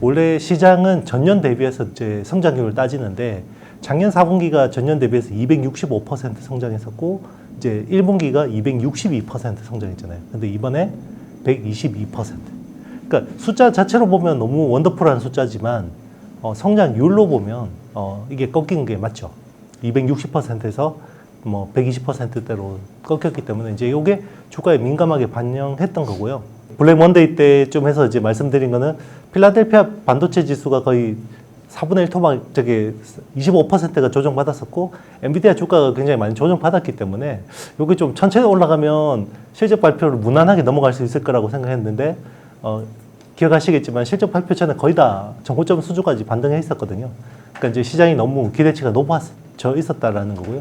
원래 시장은 전년 대비해서 이제 성장률을 따지는데 작년 4분기가 전년 대비해서 265% 성장했었고 이제 1분기가 262% 성장했잖아요. 근데 이번에 122%. 그러니까 숫자 자체로 보면 너무 원더풀한 숫자지만 성장률로 보면 이게 꺾인 게 맞죠. 260%에서 뭐 120%대로 꺾였기 때문에 이제 이게 주가에 민감하게 반영했던 거고요. 블랙 먼데이 때쯤 해서 이제 말씀드린 거는 필라델피아 반도체 지수가 거의 4분의 1 토막 저기 25%가 조정받았었고 엔비디아 주가가 굉장히 많이 조정받았기 때문에 여기 좀 천천히 올라가면 실적 발표를 무난하게 넘어갈 수 있을 거라고 생각했는데 기억하시겠지만 실적 발표 전에 거의 다 정고점 수준까지 반등해 있었거든요. 그러니까 이제 시장이 너무 기대치가 높아져 있었다라는 거고요.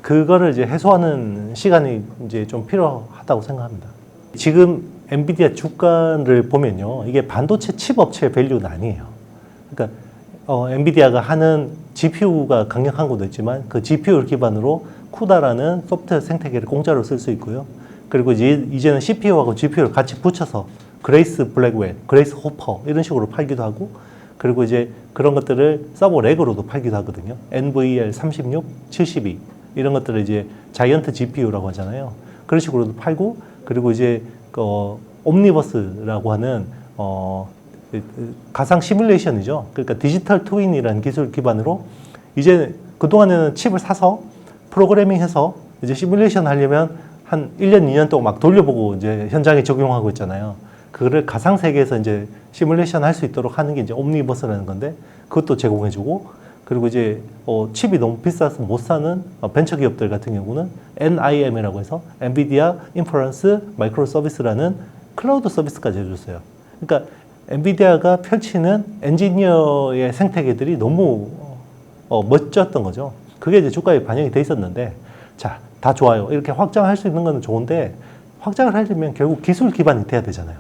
그거를 이제 해소하는 시간이 이제 좀 필요하다고 생각합니다. 지금 엔비디아 주가를 보면요, 이게 반도체 칩 업체의 밸류는 아니에요. 그러니까 엔비디아가 하는 GPU가 강력한 것도 있지만 그 GPU를 기반으로 쿠다라는 소프트웨어 생태계를 공짜로 쓸 수 있고요. 그리고 이제는 CPU하고 GPU를 같이 붙여서 그레이스 블랙웰, 그레이스 호퍼 이런 식으로 팔기도 하고 그리고 이제 그런 것들을 서버 렉으로도 팔기도 하거든요. NVL 36, 72 이런 것들을 이제 자이언트 GPU라고 하잖아요. 그런 식으로도 팔고 그리고 이제 옴니버스라고 하는 가상 시뮬레이션이죠. 그러니까 디지털 트윈이라는 기술 기반으로 이제 그동안에는 칩을 사서 프로그래밍해서 이제 시뮬레이션 하려면 한 1년, 2년 동안 막 돌려보고 이제 현장에 적용하고 있잖아요. 그거를 가상 세계에서 이제 시뮬레이션 할 수 있도록 하는 게 이제 옴니버스라는 건데 그것도 제공해주고 그리고 이제 칩이 너무 비싸서 못 사는 벤처 기업들 같은 경우는 NIM이라고 해서 엔비디아 인퍼런스 마이크로 서비스라는 클라우드 서비스까지 해줬어요. 그러니까 엔비디아가 펼치는 엔지니어의 생태계들이 너무 멋졌던 거죠. 그게 이제 주가에 반영이 돼 있었는데, 자, 다 좋아요. 이렇게 확장할 수 있는 건 좋은데, 확장을 하려면 결국 기술 기반이 돼야 되잖아요.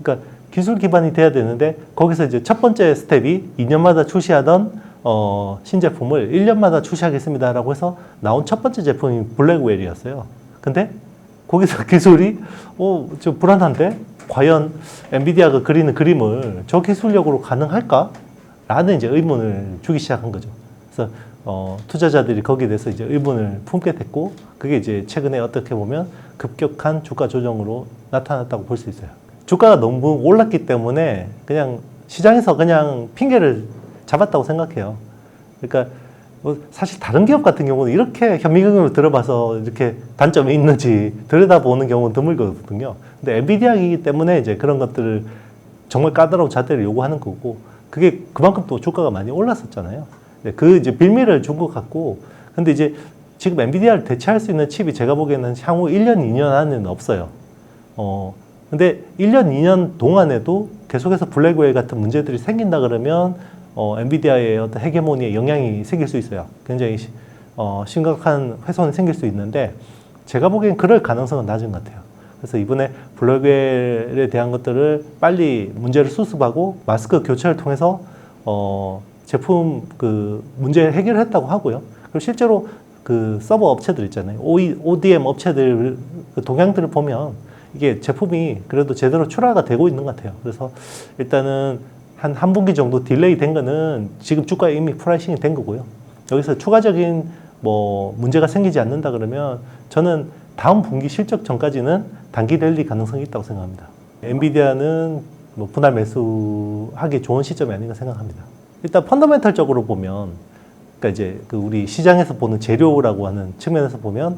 그러니까 기술 기반이 돼야 되는데, 거기서 이제 첫 번째 스텝이 2년마다 출시하던 신제품을 1년마다 출시하겠습니다라고 해서 나온 첫 번째 제품이 블랙웰이었어요. 근데 거기서 기술이 좀 불안한데 과연 엔비디아가 그리는 그림을 저 기술력으로 가능할까? 라는 이제 의문을 주기 시작한 거죠. 그래서 투자자들이 거기에 대해서 이제 의문을 품게 됐고 그게 이제 최근에 어떻게 보면 급격한 주가 조정으로 나타났다고 볼 수 있어요. 주가가 너무 올랐기 때문에 그냥 시장에서 그냥 핑계를 잡았다고 생각해요. 그러니까 사실 다른 기업 같은 경우는 이렇게 현미경으로 들어봐서 이렇게 단점이 있는지 들여다보는 경우는 드물거든요. 근데 엔비디아이기 때문에 이제 그런 것들을 정말 까다로운 잣대를 요구하는 거고, 그게 그만큼 또 주가가 많이 올랐었잖아요. 그 이제 빌미를 준 것 같고, 근데 이제 지금 엔비디아를 대체할 수 있는 칩이 제가 보기에는 향후 1년, 2년 안에는 없어요. 근데 1년, 2년 동안에도 계속해서 블랙웰 같은 문제들이 생긴다 그러면 엔비디아의 어떤 헤게모니에 영향이 생길 수 있어요. 굉장히 심각한 훼손이 생길 수 있는데 제가 보기엔 그럴 가능성은 낮은 것 같아요. 그래서 이번에 블랙웰에 대한 것들을 빨리 문제를 수습하고 마스크 교체를 통해서 제품 그 문제 해결을 했다고 하고요. 그리고 실제로 그 서버 업체들 있잖아요. ODM 업체들 그 동향들을 보면 이게 제품이 그래도 제대로 출하가 되고 있는 것 같아요. 그래서 일단은 한 분기 정도 딜레이 된 거는 지금 주가에 이미 프라이싱이 된 거고요. 여기서 추가적인 뭐 문제가 생기지 않는다 그러면 저는 다음 분기 실적 전까지는 단기 랠리 가능성이 있다고 생각합니다. 엔비디아는 뭐 분할 매수하기 좋은 시점이 아닌가 생각합니다. 일단 펀더멘탈적으로 보면, 그러니까 이제 그 우리 시장에서 보는 재료라고 하는 측면에서 보면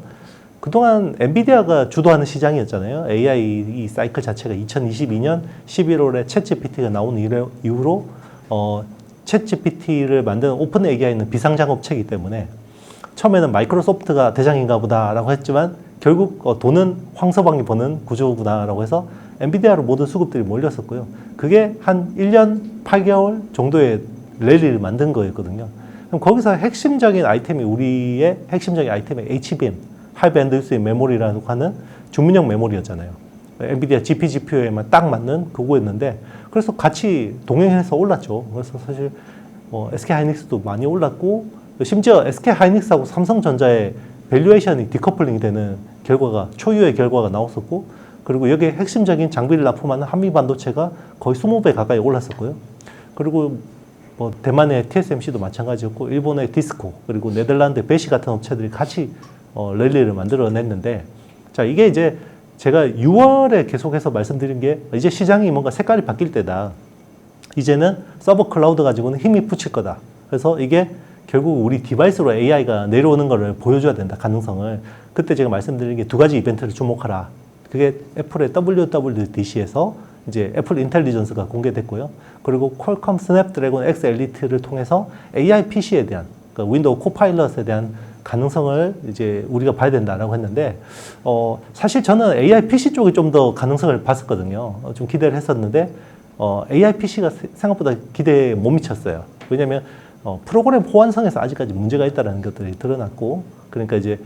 그동안 엔비디아가 주도하는 시장이었잖아요. AI 이 사이클 자체가 2022년 11월에 챗GPT가 나온 이후로 챗GPT를 만드는 오픈 AI는 비상장 업체이기 때문에 처음에는 마이크로소프트가 대장인가 보다라고 했지만 결국 돈은 황서방이 버는 구조구나라고 해서 엔비디아로 모든 수급들이 몰렸었고요. 그게 한 1년 8개월 정도의 랠리를 만든 거였거든요. 그럼 거기서 핵심적인 아이템이 우리의 핵심적인 아이템이 HBM, 하이밴드위스 메모리라고 하는 주문형 메모리였잖아요. 엔비디아 GPU에만 딱 맞는 그거였는데 그래서 같이 동행해서 올랐죠. 그래서 사실 SK하이닉스도 많이 올랐고 심지어 SK하이닉스하고 삼성전자의 밸류에이션이 디커플링이 되는 결과가 초유의 결과가 나왔었고 그리고 여기에 핵심적인 장비를 납품하는 한미반도체가 거의 20배 가까이 올랐었고요. 그리고 뭐 대만의 TSMC도 마찬가지였고 일본의 디스코 그리고 네덜란드 베시 같은 업체들이 같이 랠리를 만들어냈는데 자 이게 이제 제가 6월에 계속해서 말씀드린 게 이제 시장이 뭔가 색깔이 바뀔 때다. 이제는 서버 클라우드 가지고는 힘이 붙일 거다. 그래서 이게 결국 우리 디바이스로 AI가 내려오는 거를 보여줘야 된다. 가능성을. 그때 제가 말씀드린 게 두 가지 이벤트를 주목하라. 그게 애플의 WWDC에서 이제 애플 인텔리전스가 공개됐고요. 그리고 퀄컴 스냅드래곤 X 엘리트를 통해서 AI PC에 대한 그러니까 윈도우 코파일럿에 대한 가능성을 이제 우리가 봐야 된다라고 했는데 사실 저는 AI PC 쪽이 좀 더 가능성을 봤었거든요. 좀 기대를 했었는데 AI PC가 생각보다 기대에 못 미쳤어요. 왜냐하면 프로그램 호환성에서 아직까지 문제가 있다는 것들이 드러났고 그러니까 이제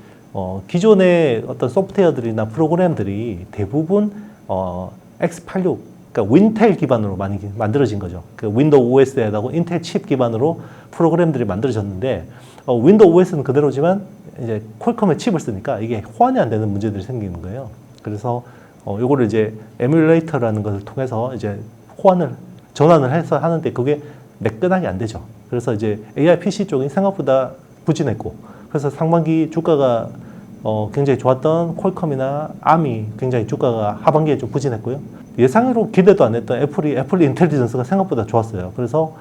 기존의 어떤 소프트웨어들이나 프로그램들이 대부분 x86 그러니까 윈텔 기반으로 많이 만들어진 거죠. 그 윈도우 OS에다가 인텔 칩 기반으로 프로그램들이 만들어졌는데 윈도우 OS는 그대로지만 이제 퀄컴의 칩을 쓰니까 이게 호환이 안 되는 문제들이 생기는 거예요. 그래서 요거를 이제 에뮬레이터라는 것을 통해서 이제 전환을 해서 하는데 그게 매끈하게 안 되죠. 그래서 이제 AI PC 쪽이 생각보다 부진했고 그래서 상반기 주가가 굉장히 좋았던 퀄컴이나 ARM이 굉장히 주가가 하반기에 좀 부진했고요. 예상으로 기대도 안 했던 애플 인텔리전스가 생각보다 좋았어요. 그래서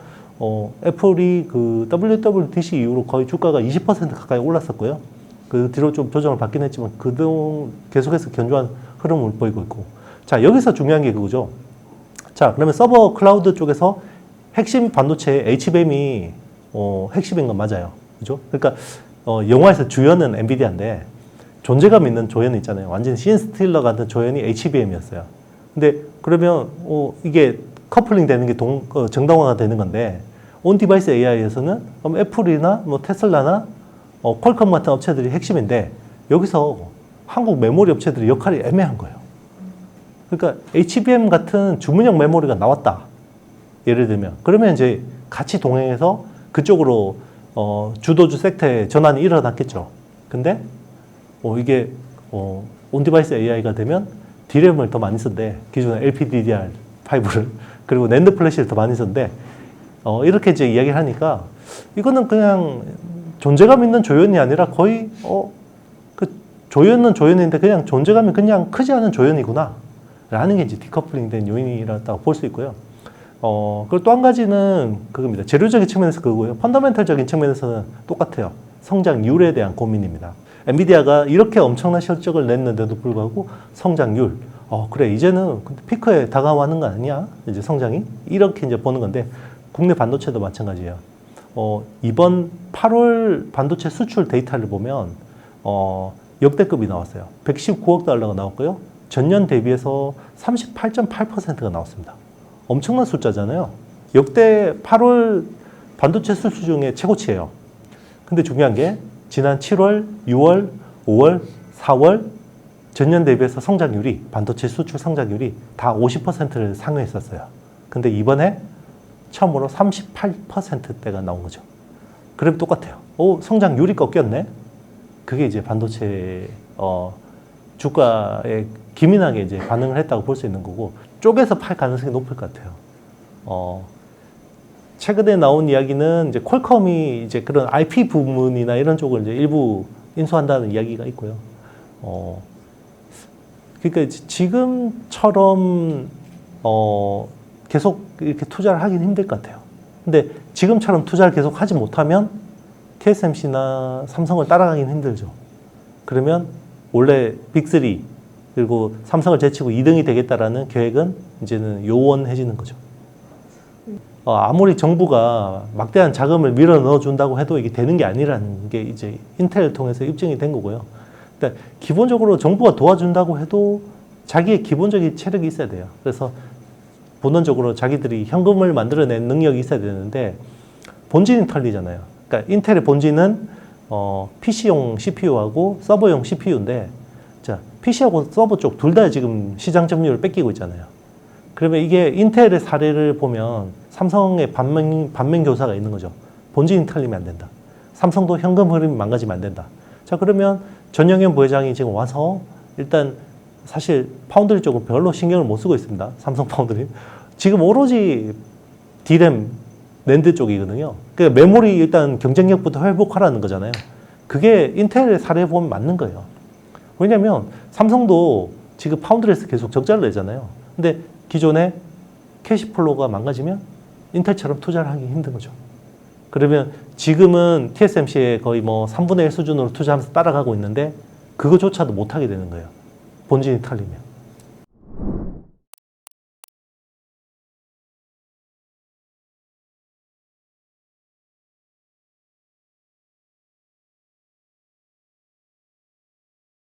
애플이 그 WWDC 이후로 거의 주가가 20% 가까이 올랐었고요. 그 뒤로 좀 조정을 받긴 했지만 그동안 계속해서 견조한 흐름을 보이고 있고. 자, 여기서 중요한 게 그거죠. 자, 그러면 서버 클라우드 쪽에서 핵심 반도체 HBM이 핵심인 건 맞아요. 그죠? 그러니까 영화에서 주연은 엔비디아인데 존재감 있는 조연이 있잖아요. 완전 신스틸러 같은 조연이 HBM이었어요. 근데 그러면 이게 커플링 되는 게 정당화가 되는 건데 온 디바이스 AI에서는 그럼 애플이나 뭐 테슬라나 퀄컴 같은 업체들이 핵심인데 여기서 한국 메모리 업체들의 역할이 애매한 거예요. 그러니까 HBM 같은 주문형 메모리가 나왔다. 예를 들면 그러면 이제 같이 동행해서 그쪽으로 주도주 섹터에 전환이 일어났겠죠. 근데 이게 온 디바이스 AI가 되면 D램을 더 많이 쓴대. 기존에 LPDDR5를 그리고 낸드 플래시를 더 많이 쓴대. 이렇게 이제 이야기를 하니까 이거는 그냥 존재감 있는 조연이 아니라 거의 그 조연은 조연인데 그냥 존재감이 그냥 크지 않은 조연이구나 라는 게 이제 디커플링 된 요인이라고 볼 수 있고요. 그리고 또 한 가지는 그겁니다. 재료적인 측면에서 그거고요. 펀더멘털적인 측면에서는 똑같아요. 성장률에 대한 고민입니다. 엔비디아가 이렇게 엄청난 실적을 냈는데도 불구하고 성장률, 그래 이제는 피크에 다가와는 거 아니야? 이제 성장이 이렇게 이제 보는 건데 국내 반도체도 마찬가지예요. 이번 8월 반도체 수출 데이터를 보면 역대급이 나왔어요. 119억 달러가 나왔고요. 전년 대비해서 38.8%가 나왔습니다. 엄청난 숫자잖아요. 역대 8월 반도체 수출 중에 최고치예요. 근데 중요한 게 지난 7월, 6월, 5월, 4월 전년 대비해서 성장률이 반도체 수출 성장률이 다 50%를 상회했었어요. 근데 이번에 처음으로 38%대가 나온 거죠. 그럼 똑같아요. 성장률이 꺾였네. 그게 이제 반도체 주가에 기민하게 이제 반응을 했다고 볼 수 있는 거고 쪼개서 팔 가능성이 높을 것 같아요. 최근에 나온 이야기는 이제 퀄컴이 이제 그런 IP 부문이나 이런 쪽을 이제 일부 인수한다는 이야기가 있고요. 그러니까 지금처럼 계속 이렇게 투자를 하긴 힘들 것 같아요. 근데 지금처럼 투자를 계속 하지 못하면 TSMC나 삼성을 따라가긴 힘들죠. 그러면 원래 빅3 그리고 삼성을 제치고 2등이 되겠다라는 계획은 이제는 요원해지는 거죠. 아무리 정부가 막대한 자금을 밀어 넣어준다고 해도 이게 되는 게 아니라는 게 이제 인텔을 통해서 입증이 된 거고요. 그러니까 기본적으로 정부가 도와준다고 해도 자기의 기본적인 체력이 있어야 돼요. 그래서 본원적으로 자기들이 현금을 만들어낸 능력이 있어야 되는데 본질이 털리잖아요. 그러니까 인텔의 본질은 PC용 CPU하고 서버용 CPU인데 자, PC하고 서버 쪽 둘 다 지금 시장 점유율을 뺏기고 있잖아요. 그러면 이게 인텔의 사례를 보면 삼성의 반면 교사가 있는 거죠. 본질이 털리면 안 된다. 삼성도 현금 흐름이 망가지면 안 된다. 자, 그러면 전영현 부회장이 지금 와서 일단 사실 파운드리 쪽은 별로 신경을 못 쓰고 있습니다. 삼성 파운드리. 지금 오로지 D램 낸드 쪽이거든요. 그러니까 메모리 일단 경쟁력부터 회복하라는 거잖아요. 그게 인텔의 사례 보면 맞는 거예요. 왜냐면 삼성도 지금 파운드리에서 계속 적자를 내잖아요. 근데 기존에 캐시플로우가 망가지면 인텔처럼 투자를 하기 힘든 거죠. 그러면 지금은 TSMC에 거의 뭐 3분의 1 수준으로 투자하면서 따라가고 있는데 그거조차도 못하게 되는 거예요. 본진이 털리면.